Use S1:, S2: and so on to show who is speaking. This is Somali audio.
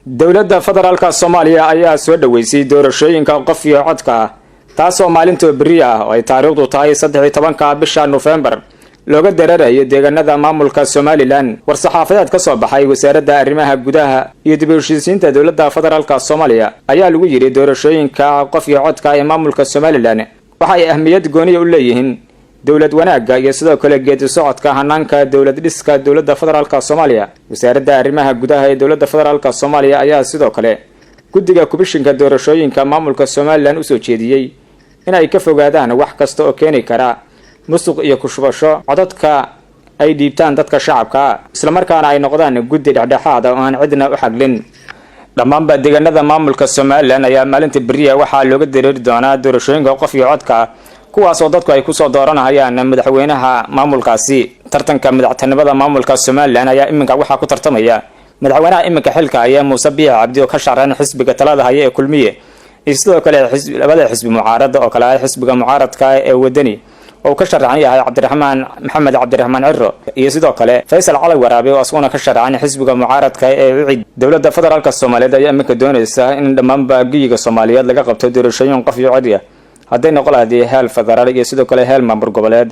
S1: dowladda federaalka Soomaaliya ayaa soo dhaweysay doorashooyinka qof iyo codka taasoo maalinta bari ah oo ay taariikhdu tahay 13 bisha November looga dareerayo deegaanada maamulka Somaliland war-saxaafadeed ka soo baxay wasaaradda arrimaha gudaha iyo dib u heshiisiinta dowladda federaalka Soomaaliya ayaa lagu yiri doorashooyinka qof iyo codka ee maamulka Somaliland waxa ay ahmiyad gooni u leeyihiin dowlad wanaagga iyo sidoo kale geedi socodka hanaanka dowlad dhiska dowladda federaalka Soomaaliya wasaaradda arrimaha gudaha ee dowladda federaalka Soomaaliya ayaa sidoo kale guddiga kubishinka doorashooyinka maamulka Somaliland u soo jeediyay in ay ka fogaadaan wax kasta oo keeni kara musuq iyo ku shubasho codadka ay dhiibtaan dadka shacabka isla markaana ay noqdaan guddi dhexdhexaad oo aan cidna u xaglin dhammaan deegaanada maamulka Somaliland ayaa maalinta bariya waxa looga dareeri doonaa doorashooyinka qof iyo codka kuwaas oo dadku ay ku soo dooranayaan madaxweynaha maamulkaasi tartanka madaxtinimada maamulka Somaliland ayaa iminka waxa ku tartamaya madaxweynaha iminka xilka ayaa Muuse Biixi Cabdi oo ka shaqeynaya xisbiga talada haya ee kulmiye sidoo kale labada xisbi mucaarada oo kala xisbiga mucaaradka ee wadani oo ka sharaxan yahay Cabdiraxmaan Maxamed Cabdiraxmaan Cirro iyo sidoo kale Faysal Cali Waraabe oo asaguna ka sharaxan xisbiga mucaaradka ee UCID dowladda federaalka Soomaaliyeed ayaa iminka doonaysa in dhammaan baagiga Soomaaliyeed laga qabto doorashooyin qof iyo cod ah hadday noqon lahayd heel federaal iyo sidoo kale heel maamul goboleed